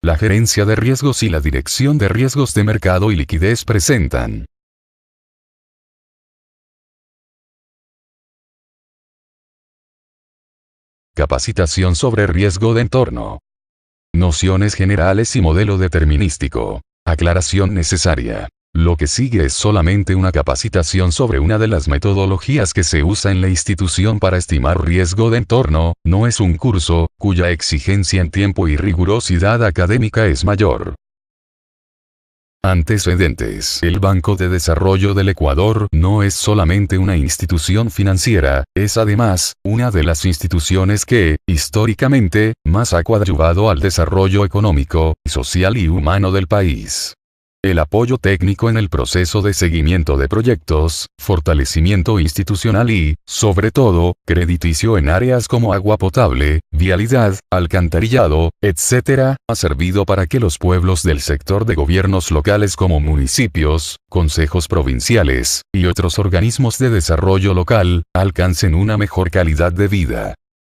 La gerencia de riesgos y la dirección de riesgos de mercado y liquidez presentan. Capacitación sobre riesgo de entorno. Nociones generales y modelo determinístico. Aclaración necesaria. Lo que sigue es solamente una capacitación sobre una de las metodologías que se usa en la institución para estimar riesgo de entorno, no es un curso, cuya exigencia en tiempo y rigurosidad académica es mayor. Antecedentes. El Banco de Desarrollo del Ecuador no es solamente una institución financiera, es además, una de las instituciones que, históricamente, más ha coadyuvado al desarrollo económico, social y humano del país. El apoyo técnico en el proceso de seguimiento de proyectos, fortalecimiento institucional y, sobre todo, crediticio en áreas como agua potable, vialidad, alcantarillado, etc., ha servido para que los pueblos del sector de gobiernos locales como municipios, consejos provinciales, y otros organismos de desarrollo local, alcancen una mejor calidad de vida.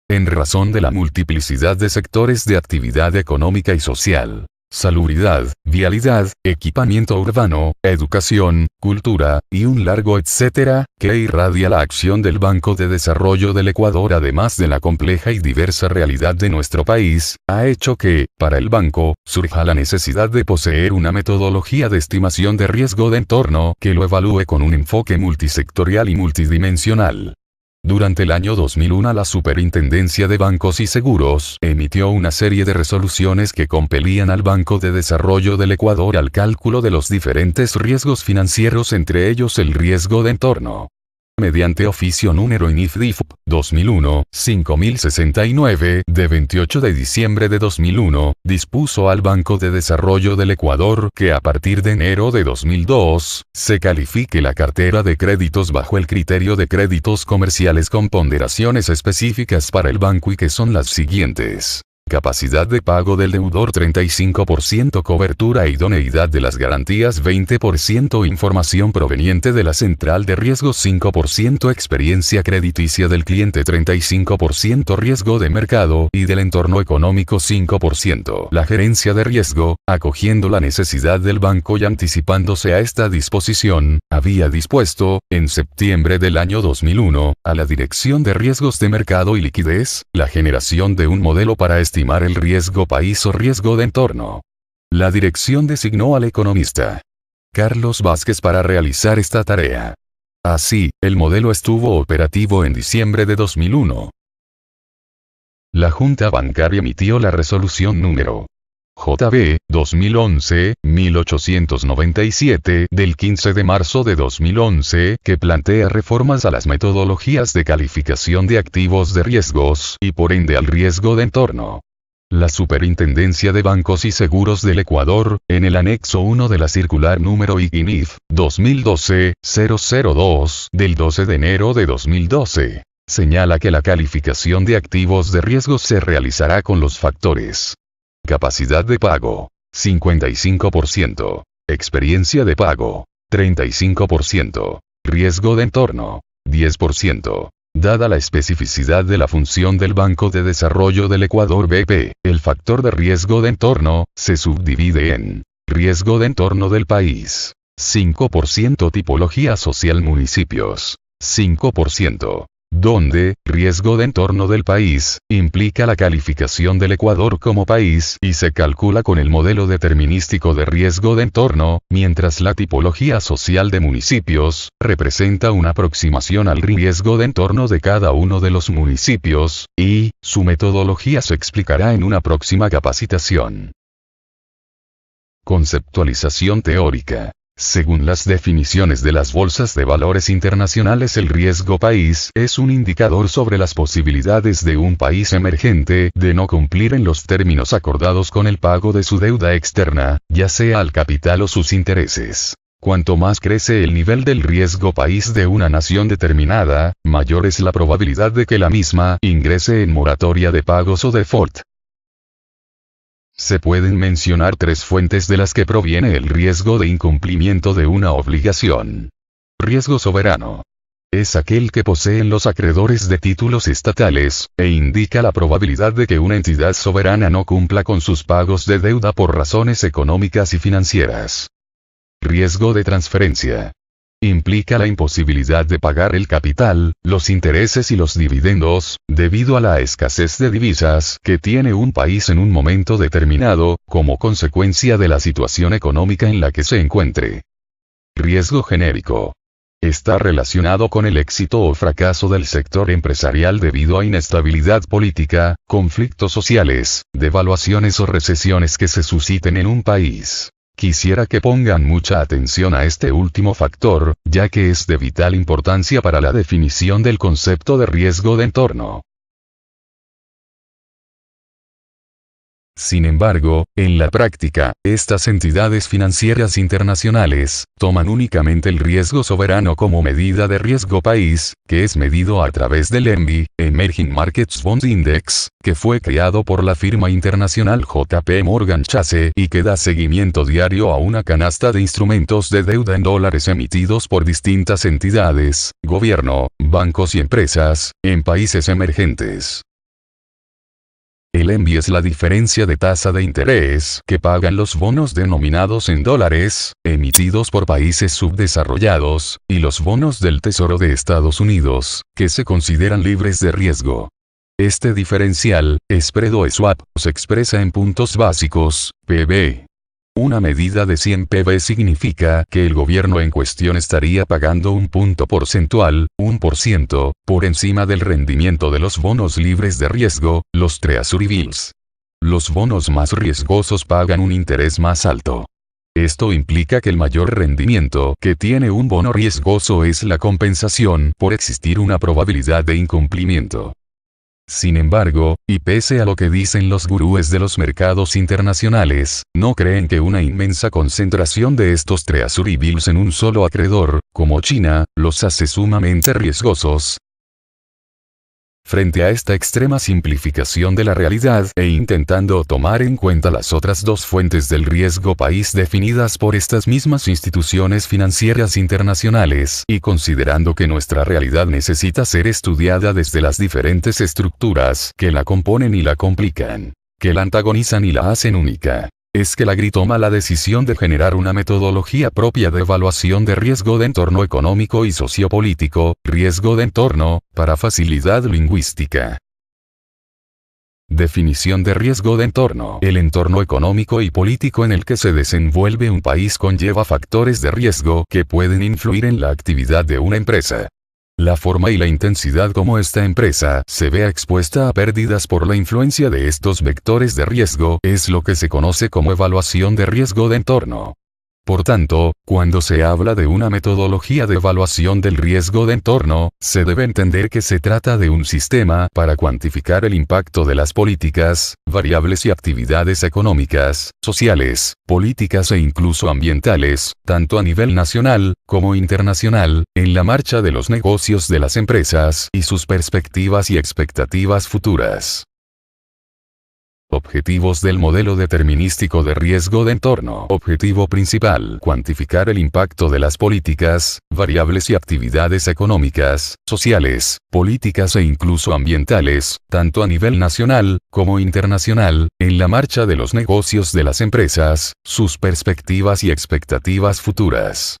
En razón de la multiplicidad de sectores de actividad económica y social. Salubridad, vialidad, equipamiento urbano, educación, cultura, y un largo etcétera, que irradia la acción del Banco de Desarrollo del Ecuador además de la compleja y diversa realidad de nuestro país, ha hecho que, para el banco, surja la necesidad de poseer una metodología de estimación de riesgo de entorno que lo evalúe con un enfoque multisectorial y multidimensional. Durante el año 2001 la Superintendencia de Bancos y Seguros emitió una serie de resoluciones que compelían al Banco de Desarrollo del Ecuador al cálculo de los diferentes riesgos financieros, entre ellos el riesgo de entorno. Mediante oficio número INIF-DIFP 2001-5069 de 28 de diciembre de 2001, dispuso al Banco de Desarrollo del Ecuador que a partir de enero de 2002, se califique la cartera de créditos bajo el criterio de créditos comerciales con ponderaciones específicas para el banco y que son las siguientes. Capacidad de pago del deudor 35%, cobertura e idoneidad de las garantías 20%, información proveniente de la central de riesgos 5%, experiencia crediticia del cliente 35%, riesgo de mercado y del entorno económico 5%. La gerencia de riesgo, acogiendo la necesidad del banco y anticipándose a esta disposición, había dispuesto, en septiembre del año 2001, a la Dirección de Riesgos de Mercado y Liquidez, la generación de un modelo para estimar el riesgo país o riesgo de entorno. La dirección designó al economista Carlos Vázquez para realizar esta tarea. Así, el modelo estuvo operativo en diciembre de 2001. La Junta Bancaria emitió la resolución número JB 2011-1897 del 15 de marzo de 2011 que plantea reformas a las metodologías de calificación de activos de riesgos y por ende al riesgo de entorno. La Superintendencia de Bancos y Seguros del Ecuador, en el anexo 1 de la circular número IGNIF 2012-002 del 12 de enero de 2012, señala que la calificación de activos de riesgos se realizará con los factores: capacidad de pago, 55%, experiencia de pago, 35%, riesgo de entorno, 10%. Dada la especificidad de la función del Banco de Desarrollo del Ecuador BP, el factor de riesgo de entorno se subdivide en riesgo de entorno del país, 5%, tipología social municipios, 5%. Donde, riesgo de entorno del país, implica la calificación del Ecuador como país y se calcula con el modelo determinístico de riesgo de entorno, mientras la tipología social de municipios, representa una aproximación al riesgo de entorno de cada uno de los municipios, y, su metodología se explicará en una próxima capacitación. Conceptualización teórica. Según las definiciones de las bolsas de valores internacionales, el riesgo país es un indicador sobre las posibilidades de un país emergente de no cumplir en los términos acordados con el pago de su deuda externa, ya sea al capital o sus intereses. Cuanto más crece el nivel del riesgo país de una nación determinada, mayor es la probabilidad de que la misma ingrese en moratoria de pagos o default. Se pueden mencionar tres fuentes de las que proviene el riesgo de incumplimiento de una obligación. Riesgo soberano. Es aquel que poseen los acreedores de títulos estatales, e indica la probabilidad de que una entidad soberana no cumpla con sus pagos de deuda por razones económicas y financieras. Riesgo de transferencia. Implica la imposibilidad de pagar el capital, los intereses y los dividendos, debido a la escasez de divisas que tiene un país en un momento determinado, como consecuencia de la situación económica en la que se encuentre. Riesgo genérico. Está relacionado con el éxito o fracaso del sector empresarial debido a inestabilidad política, conflictos sociales, devaluaciones o recesiones que se susciten en un país. Quisiera que pongan mucha atención a este último factor, ya que es de vital importancia para la definición del concepto de riesgo de entorno. Sin embargo, en la práctica, estas entidades financieras internacionales, toman únicamente el riesgo soberano como medida de riesgo país, que es medido a través del EMBI, Emerging Markets Bond Index, que fue creado por la firma internacional JP Morgan Chase y que da seguimiento diario a una canasta de instrumentos de deuda en dólares emitidos por distintas entidades, gobierno, bancos y empresas, en países emergentes. El EMBI es la diferencia de tasa de interés que pagan los bonos denominados en dólares, emitidos por países subdesarrollados, y los bonos del Tesoro de Estados Unidos, que se consideran libres de riesgo. Este diferencial, spread o swap, se expresa en puntos básicos, PB. Una medida de 100 PB significa que el gobierno en cuestión estaría pagando un punto porcentual, 1%, por encima del rendimiento de los bonos libres de riesgo, los Treasury Bills. Los bonos más riesgosos pagan un interés más alto. Esto implica que el mayor rendimiento que tiene un bono riesgoso es la compensación por existir una probabilidad de incumplimiento. Sin embargo, y pese a lo que dicen los gurúes de los mercados internacionales, no creen que una inmensa concentración de estos Treasury Bills en un solo acreedor, como China, los hace sumamente riesgosos. Frente a esta extrema simplificación de la realidad e intentando tomar en cuenta las otras dos fuentes del riesgo país definidas por estas mismas instituciones financieras internacionales y considerando que nuestra realidad necesita ser estudiada desde las diferentes estructuras que la componen y la complican, que la antagonizan y la hacen única, es que la GRI toma la decisión de generar una metodología propia de evaluación de riesgo de entorno económico y sociopolítico, riesgo de entorno, para facilidad lingüística. Definición de riesgo de entorno. El entorno económico y político en el que se desenvuelve un país conlleva factores de riesgo que pueden influir en la actividad de una empresa. La forma y la intensidad como esta empresa se vea expuesta a pérdidas por la influencia de estos vectores de riesgo es lo que se conoce como evaluación de riesgo de entorno. Por tanto, cuando se habla de una metodología de evaluación del riesgo de entorno, se debe entender que se trata de un sistema para cuantificar el impacto de las políticas, variables y actividades económicas, sociales, políticas e incluso ambientales, tanto a nivel nacional, como internacional, en la marcha de los negocios de las empresas y sus perspectivas y expectativas futuras. Objetivos del modelo determinístico de riesgo de entorno. Objetivo principal: cuantificar el impacto de las políticas, variables y actividades económicas, sociales, políticas e incluso ambientales, tanto a nivel nacional, como internacional, en la marcha de los negocios de las empresas, sus perspectivas y expectativas futuras.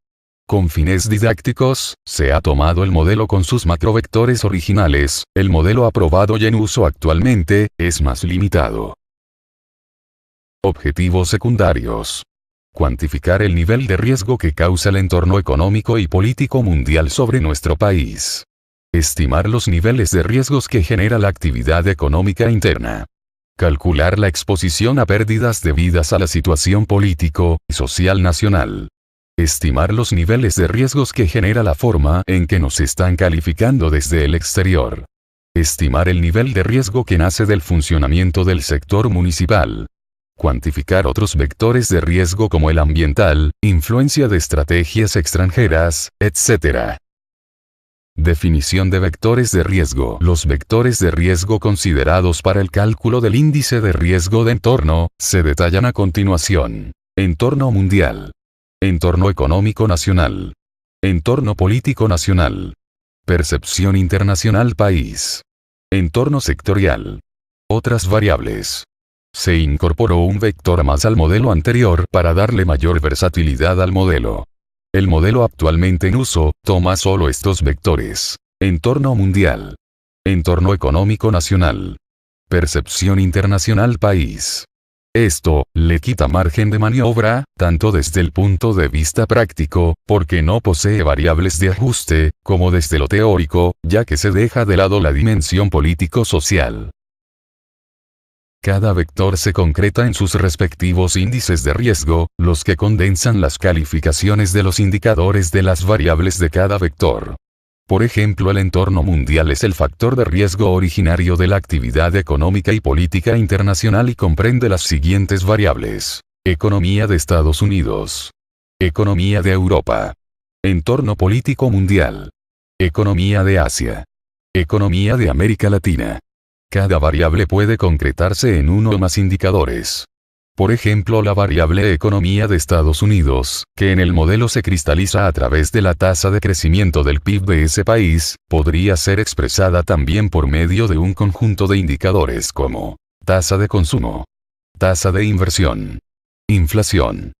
Con fines didácticos, se ha tomado el modelo con sus macrovectores originales, el modelo aprobado y en uso actualmente, es más limitado. Objetivos secundarios. Cuantificar el nivel de riesgo que causa el entorno económico y político mundial sobre nuestro país. Estimar los niveles de riesgos que genera la actividad económica interna. Calcular la exposición a pérdidas debidas a la situación político y social nacional. Estimar los niveles de riesgos que genera la forma en que nos están calificando desde el exterior. Estimar el nivel de riesgo que nace del funcionamiento del sector municipal. Cuantificar otros vectores de riesgo como el ambiental, influencia de estrategias extranjeras, etc. Definición de vectores de riesgo. Los vectores de riesgo considerados para el cálculo del índice de riesgo de entorno, se detallan a continuación. Entorno mundial. Entorno económico nacional. Entorno político nacional. Percepción internacional país. Entorno sectorial. Otras variables. Se incorporó un vector más al modelo anterior para darle mayor versatilidad al modelo. El modelo actualmente en uso toma solo estos vectores. Entorno mundial. Entorno económico nacional. Percepción internacional país. Esto le quita margen de maniobra, tanto desde el punto de vista práctico, porque no posee variables de ajuste, como desde lo teórico, ya que se deja de lado la dimensión político-social. Cada vector se concreta en sus respectivos índices de riesgo, los que condensan las calificaciones de los indicadores de las variables de cada vector. Por ejemplo, el entorno mundial es el factor de riesgo originario de la actividad económica y política internacional y comprende las siguientes variables. Economía de Estados Unidos. Economía de Europa. Entorno político mundial. Economía de Asia. Economía de América Latina. Cada variable puede concretarse en uno o más indicadores. Por ejemplo, la variable economía de Estados Unidos, que en el modelo se cristaliza a través de la tasa de crecimiento del PIB de ese país, podría ser expresada también por medio de un conjunto de indicadores como tasa de consumo, tasa de inversión, inflación,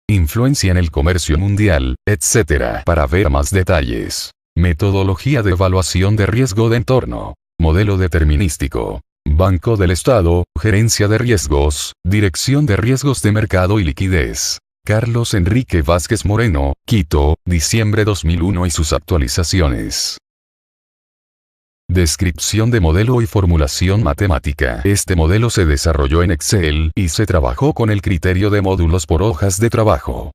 influencia en el comercio mundial, etc. Para ver más detalles. Metodología de evaluación de riesgo de entorno. Modelo determinístico. Banco del Estado, Gerencia de Riesgos, Dirección de Riesgos de Mercado y Liquidez. Carlos Enrique Vázquez Moreno, Quito, diciembre 2001 y sus actualizaciones. Descripción de modelo y formulación matemática. Este modelo se desarrolló en Excel y se trabajó con el criterio de módulos por hojas de trabajo.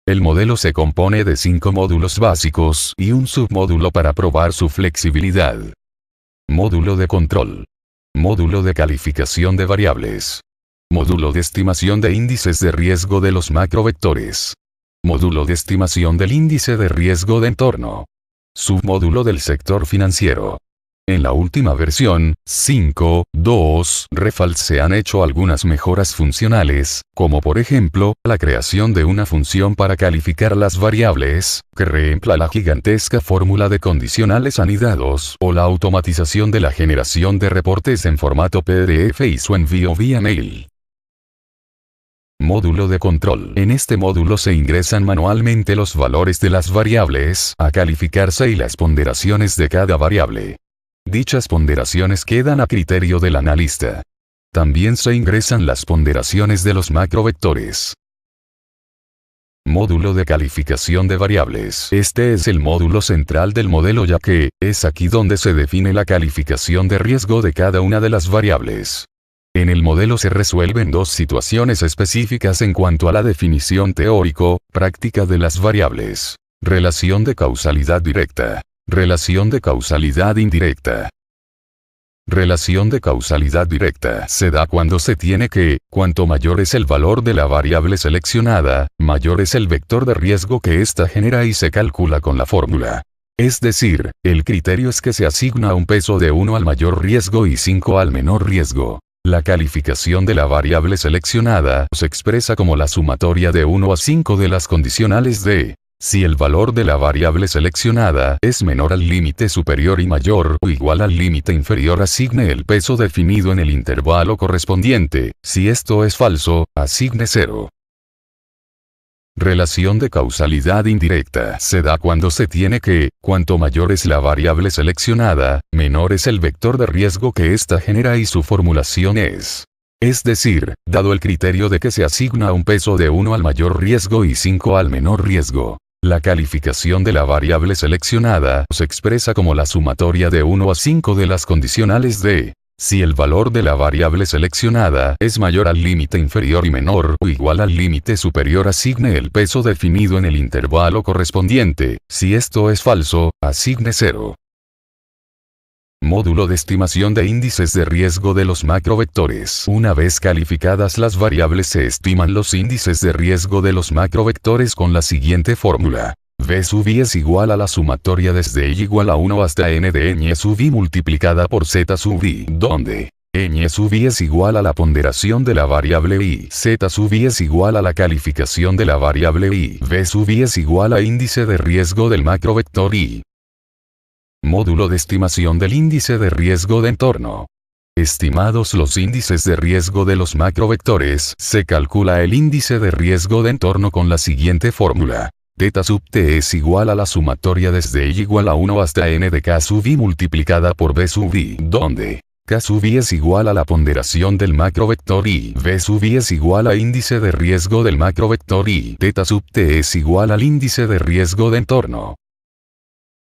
El modelo se compone de 5 módulos básicos y un submódulo para probar su flexibilidad. Módulo de control. Módulo de calificación de variables. Módulo de estimación de índices de riesgo de los macrovectores. Módulo de estimación del índice de riesgo de entorno. Submódulo del sector financiero. En la última versión, 5.2 Refal se han hecho algunas mejoras funcionales, como por ejemplo, la creación de una función para calificar las variables, que reemplaza la gigantesca fórmula de condicionales anidados, o la automatización de la generación de reportes en formato PDF y su envío vía mail. Módulo de control. En este módulo se ingresan manualmente los valores de las variables a calificarse y las ponderaciones de cada variable. Dichas ponderaciones quedan a criterio del analista. También se ingresan las ponderaciones de los macrovectores. Módulo de calificación de variables. Este es el módulo central del modelo, ya que es aquí donde se define la calificación de riesgo de cada una de las variables. En el modelo se resuelven dos situaciones específicas en cuanto a la definición teórico-práctica de las variables. Relación de causalidad directa. Relación de causalidad indirecta. Relación de causalidad directa se da cuando se tiene que, cuanto mayor es el valor de la variable seleccionada, mayor es el vector de riesgo que ésta genera y se calcula con la fórmula. Es decir, el criterio es que se asigna un peso de 1 al mayor riesgo y 5 al menor riesgo. La calificación de la variable seleccionada se expresa como la sumatoria de 1 a 5 de las condicionales de si el valor de la variable seleccionada es menor al límite superior y mayor o igual al límite inferior, asigne el peso definido en el intervalo correspondiente. Si esto es falso, asigne 0. Relación de causalidad indirecta se da cuando se tiene que, cuanto mayor es la variable seleccionada, menor es el vector de riesgo que ésta genera y su formulación es decir, dado el criterio de que se asigna un peso de 1 al mayor riesgo y 5 al menor riesgo. La calificación de la variable seleccionada se expresa como la sumatoria de 1 a 5 de las condicionales de si el valor de la variable seleccionada es mayor al límite inferior y menor o igual al límite superior, asigne el peso definido en el intervalo correspondiente. Si esto es falso, asigne 0. Módulo de estimación de índices de riesgo de los macrovectores. Una vez calificadas las variables, se estiman los índices de riesgo de los macrovectores con la siguiente fórmula. V sub i es igual a la sumatoria desde y igual a 1 hasta n de ñ sub i multiplicada por z sub i, donde ñ sub i es igual a la ponderación de la variable i, z sub i es igual a la calificación de la variable i, v sub i es igual a índice de riesgo del macrovector i. Módulo de estimación del índice de riesgo de entorno. Estimados los índices de riesgo de los macrovectores, se calcula el índice de riesgo de entorno con la siguiente fórmula. Theta sub t es igual a la sumatoria desde y igual a 1 hasta n de k sub i multiplicada por b sub i, donde k sub i es igual a la ponderación del macrovector y b sub i es igual a índice de riesgo del macrovector y theta sub t es igual al índice de riesgo de entorno.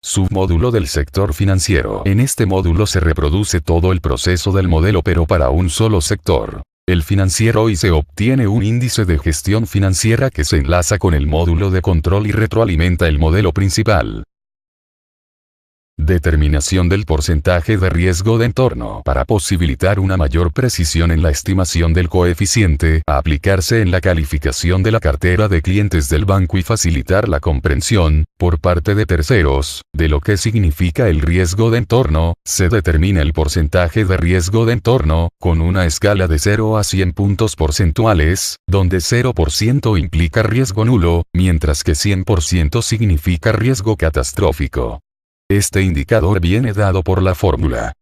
Submódulo del sector financiero. En este módulo se reproduce todo el proceso del modelo pero para un solo sector, el financiero, y se obtiene un índice de gestión financiera que se enlaza con el módulo de control y retroalimenta el modelo principal. Determinación del porcentaje de riesgo de entorno. Para posibilitar una mayor precisión en la estimación del coeficiente a aplicarse en la calificación de la cartera de clientes del banco y facilitar la comprensión, por parte de terceros, de lo que significa el riesgo de entorno, se determina el porcentaje de riesgo de entorno, con una escala de 0 a 100 puntos porcentuales, donde 0% implica riesgo nulo, mientras que 100% significa riesgo catastrófico. Este indicador viene dado por la fórmula.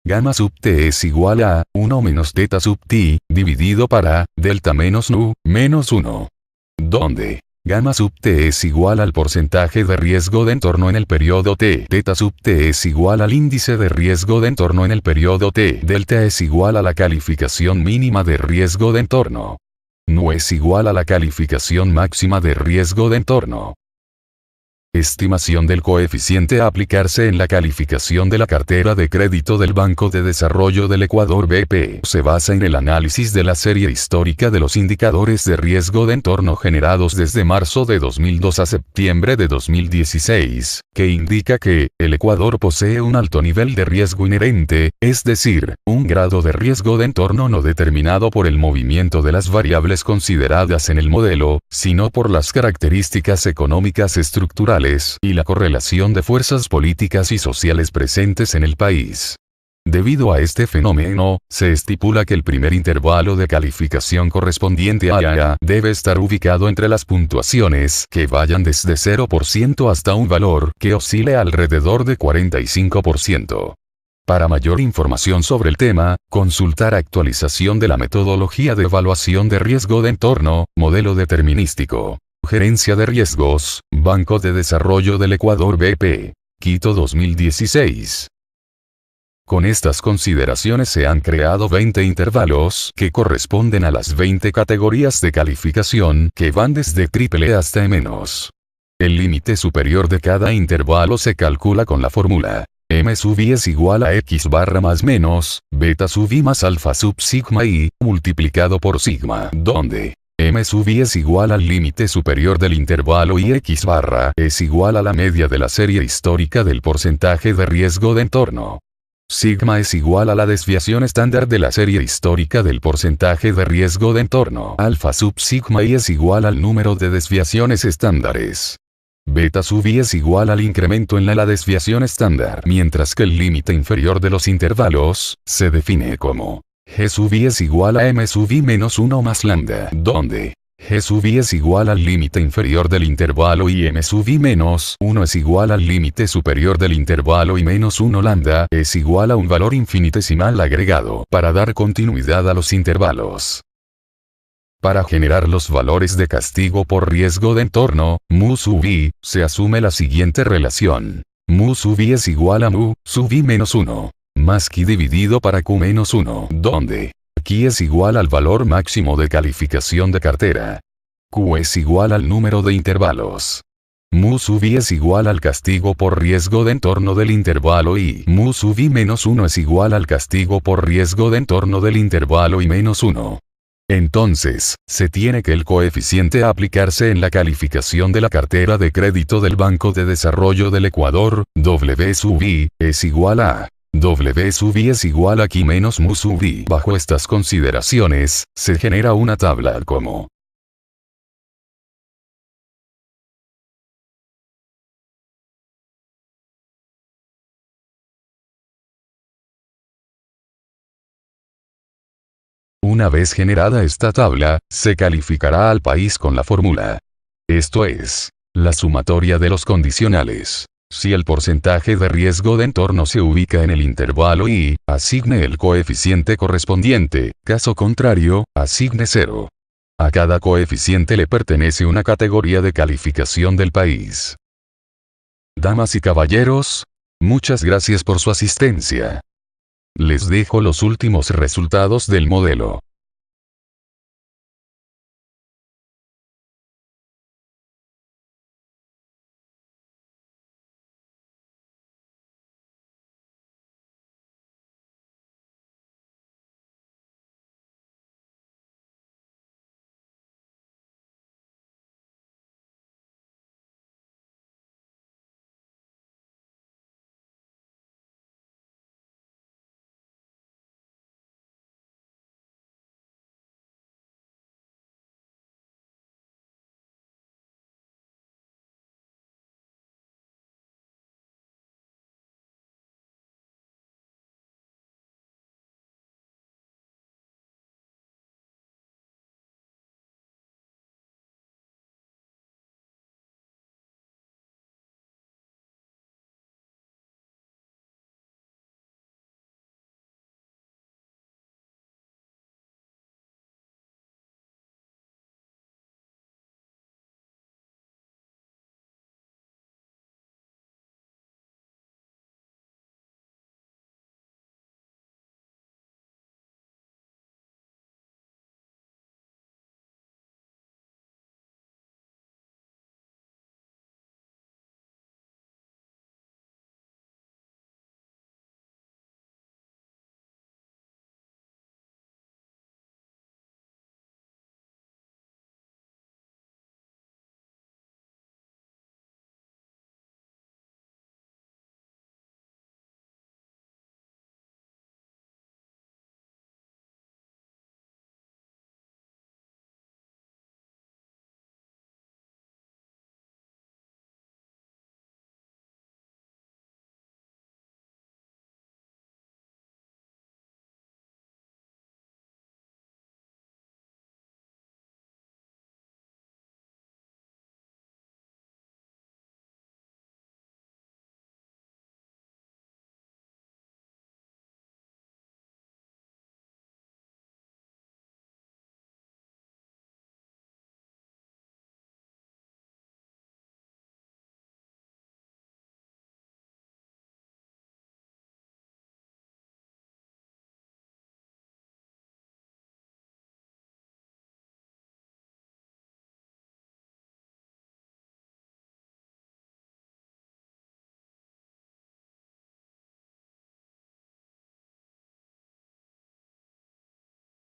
Gamma sub t es igual a 1 menos theta sub t, dividido para delta menos nu, menos 1. Donde gamma sub t es igual al porcentaje de riesgo de entorno en el periodo t. Theta sub t es igual al índice de riesgo de entorno en el periodo t. Delta es igual a la calificación mínima de riesgo de entorno. Nu es igual a la calificación máxima de riesgo de entorno. Estimación del coeficiente a aplicarse en la calificación de la cartera de crédito del Banco de Desarrollo del Ecuador BP. Se basa en el análisis de la serie histórica de los indicadores de riesgo de entorno generados desde marzo de 2002 a septiembre de 2016, que indica que el Ecuador posee un alto nivel de riesgo inherente, es decir, un grado de riesgo de entorno no determinado por el movimiento de las variables consideradas en el modelo, sino por las características económicas estructurales y la correlación de fuerzas políticas y sociales presentes en el país. Debido a este fenómeno, se estipula que el primer intervalo de calificación correspondiente a A debe estar ubicado entre las puntuaciones que vayan desde 0% hasta un valor que oscile alrededor de 45%. Para mayor información sobre el tema, consultar actualización de la metodología de evaluación de riesgo de entorno, modelo determinístico. Gerencia de Riesgos, Banco de Desarrollo del Ecuador BP. Quito 2016. Con estas consideraciones se han creado 20 intervalos que corresponden a las 20 categorías de calificación que van desde AAA hasta E-. El límite superior de cada intervalo se calcula con la fórmula M sub i es igual a X barra más menos, beta sub i más alfa sub sigma i, multiplicado por sigma, donde M sub i es igual al límite superior del intervalo y X barra es igual a la media de la serie histórica del porcentaje de riesgo de entorno. Sigma es igual a la desviación estándar de la serie histórica del porcentaje de riesgo de entorno. Alfa sub sigma i es igual al número de desviaciones estándares. Beta sub i es igual al incremento en la desviación estándar, mientras que el límite inferior de los intervalos se define como G sub i es igual a M sub i menos 1 más lambda, donde G sub i es igual al límite inferior del intervalo y M sub i menos 1 es igual al límite superior del intervalo y menos 1 lambda es igual a un valor infinitesimal agregado para dar continuidad a los intervalos. Para generar los valores de castigo por riesgo de entorno, mu sub i, se asume la siguiente relación. Mu sub i es igual a mu sub i menos 1. Más Q dividido para Q menos 1, donde Q es igual al valor máximo de calificación de cartera. Q es igual al número de intervalos. Mu sub i es igual al castigo por riesgo de entorno del intervalo y mu sub i menos 1 es igual al castigo por riesgo de entorno del intervalo y menos 1. Entonces, se tiene que el coeficiente a aplicarse en la calificación de la cartera de crédito del Banco de Desarrollo del Ecuador, W sub i, es igual a W sub i es igual a Q menos mu sub i. Bajo estas consideraciones, se genera una tabla como Una vez generada esta tabla, se calificará al país con la fórmula. Esto es, la sumatoria de los condicionales. Si el porcentaje de riesgo de entorno se ubica en el intervalo y, asigne el coeficiente correspondiente, caso contrario, asigne 0. A cada coeficiente le pertenece una categoría de calificación del país. Damas y caballeros, muchas gracias por su asistencia. Les dejo los últimos resultados del modelo.